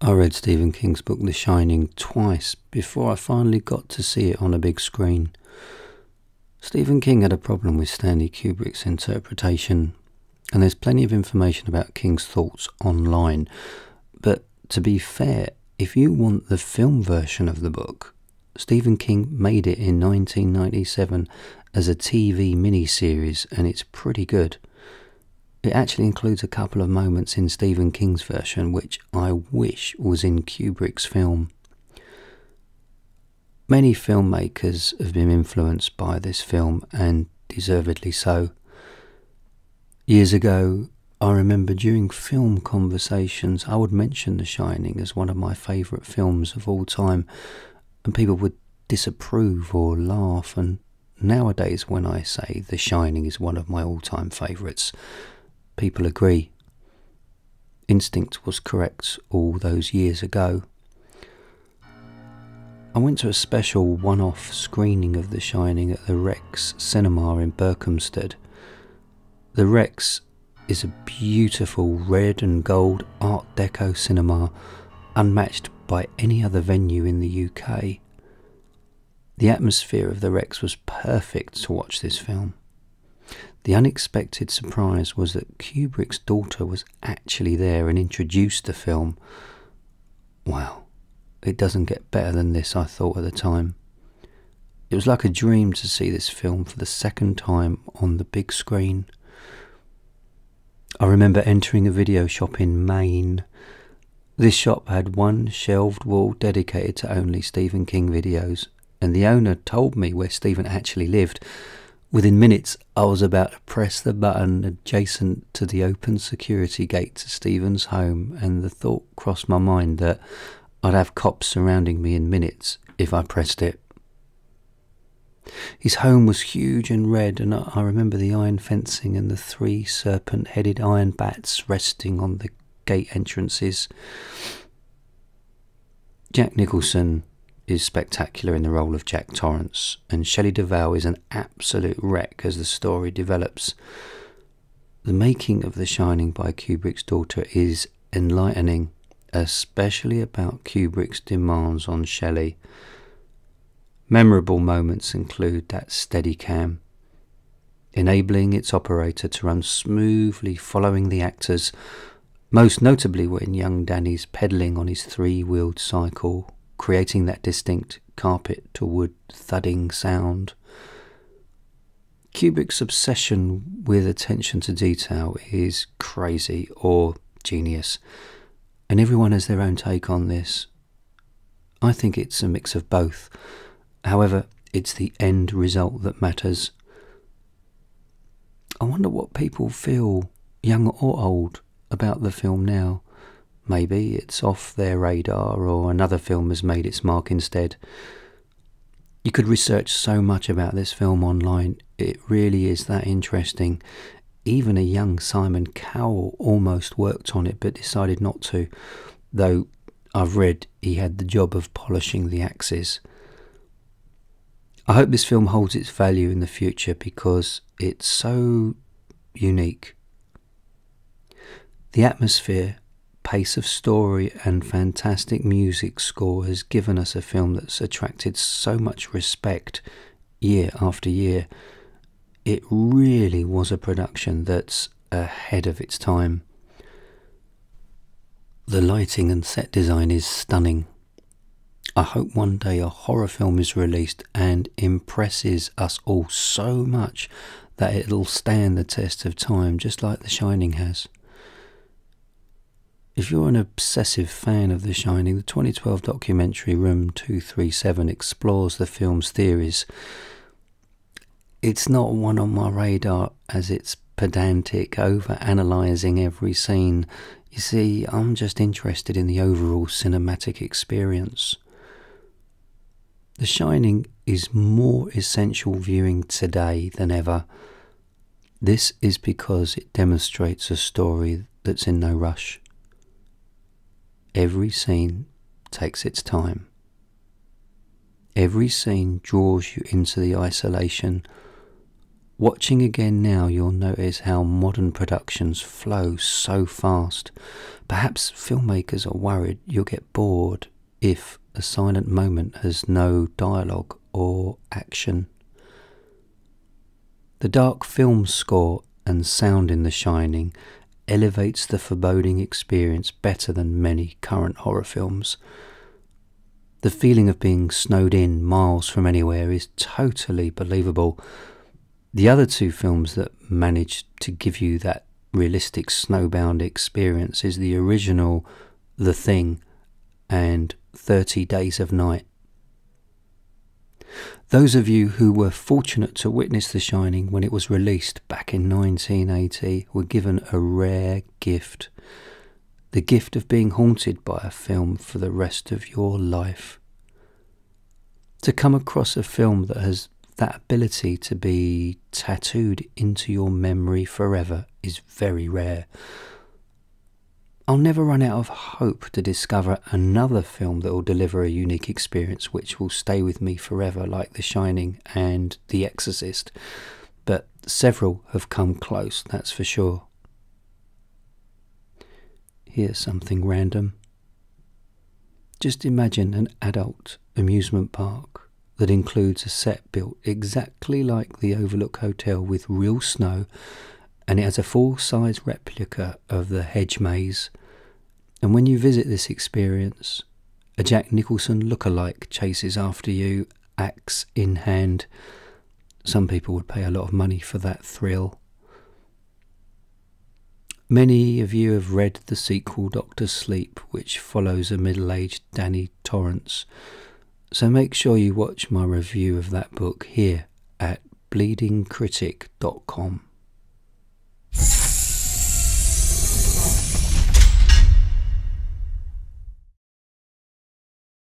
I read Stephen King's book The Shining twice before I finally got to see it on a big screen. Stephen King had a problem with Stanley Kubrick's interpretation, and there's plenty of information about King's thoughts online. But to be fair, if you want the film version of the book, Stephen King made it in 1997 as a TV miniseries, and it's pretty good. It actually includes a couple of moments in Stephen King's version which I wish was in Kubrick's film. Many filmmakers have been influenced by this film, and deservedly so. Years ago, I remember during film conversations I would mention The Shining as one of my favourite films of all time, and people would disapprove or laugh, and nowadays when I say The Shining is one of my all-time favourites, people agree. Instinct was correct all those years ago. I went to a special one-off screening of The Shining at the Rex Cinema in Berkhamsted. The Rex is a beautiful red and gold Art Deco cinema, unmatched by any other venue in the UK. The atmosphere of the Rex was perfect to watch this film. The unexpected surprise was that Kubrick's daughter was actually there and introduced the film. Wow, it doesn't get better than this, I thought at the time. It was like a dream to see this film for the second time on the big screen. I remember entering a video shop in Maine. This shop had one shelved wall dedicated to only Stephen King videos, and the owner told me where Stephen actually lived. Within minutes, I was about to press the button adjacent to the open security gate to Stephen's home, and the thought crossed my mind that I'd have cops surrounding me in minutes if I pressed it. His home was huge and red, and I remember the iron fencing and the 3 serpent-headed iron bats resting on the gate entrances. Jack Nicholson is spectacular in the role of Jack Torrance, and Shelley Duvall is an absolute wreck as the story develops. The making of The Shining by Kubrick's daughter is enlightening, especially about Kubrick's demands on Shelley. Memorable moments include that Steadicam, enabling its operator to run smoothly following the actors, most notably when young Danny's pedalling on his 3-wheeled cycle, creating that distinct carpet-to-wood thudding sound. Kubrick's obsession with attention to detail is crazy or genius, and everyone has their own take on this. I think it's a mix of both. However, it's the end result that matters. I wonder what people feel, young or old, about the film now. Maybe it's off their radar, or another film has made its mark instead. You could research so much about this film online. It really is that interesting. Even a young Simon Cowell almost worked on it but decided not to, though I've read he had the job of polishing the axes. I hope this film holds its value in the future because it's so unique. The atmosphere, pace of story and fantastic music score has given us a film that's attracted so much respect year after year. It really was a production that's ahead of its time. The lighting and set design is stunning. I hope one day a horror film is released and impresses us all so much that it'll stand the test of time, just like The Shining has. If you're an obsessive fan of The Shining, the 2012 documentary Room 237 explores the film's theories. It's not one on my radar as it's pedantic, over-analysing every scene. You see, I'm just interested in the overall cinematic experience. The Shining is more essential viewing today than ever. This is because it demonstrates a story that's in no rush. Every scene takes its time. Every scene draws you into the isolation Watching again now, you'll notice how modern productions flow so fast. Perhaps filmmakers are worried you'll get bored if a silent moment has no dialogue or action. The dark film score and sound in The Shining elevates the foreboding experience better than many current horror films. The feeling of being snowed in miles from anywhere is totally believable. The other two films that managed to give you that realistic snowbound experience is the original The Thing and 30 Days of Night. Those of you who were fortunate to witness The Shining when it was released back in 1980 were given a rare gift. The gift of being haunted by a film for the rest of your life. To come across a film that has that ability to be tattooed into your memory forever is very rare. I'll never run out of hope to discover another film that will deliver a unique experience which will stay with me forever, like The Shining and The Exorcist, but several have come close, that's for sure. Here's something random. Just imagine an adult amusement park that includes a set built exactly like the Overlook Hotel with real snow, and it has a full-size replica of the hedge maze. And when you visit this experience, a Jack Nicholson look-alike chases after you, axe in hand. Some people would pay a lot of money for that thrill. Many of you have read the sequel Dr. Sleep, which follows a middle-aged Danny Torrance. So make sure you watch my review of that book here at bleedingcritic.com.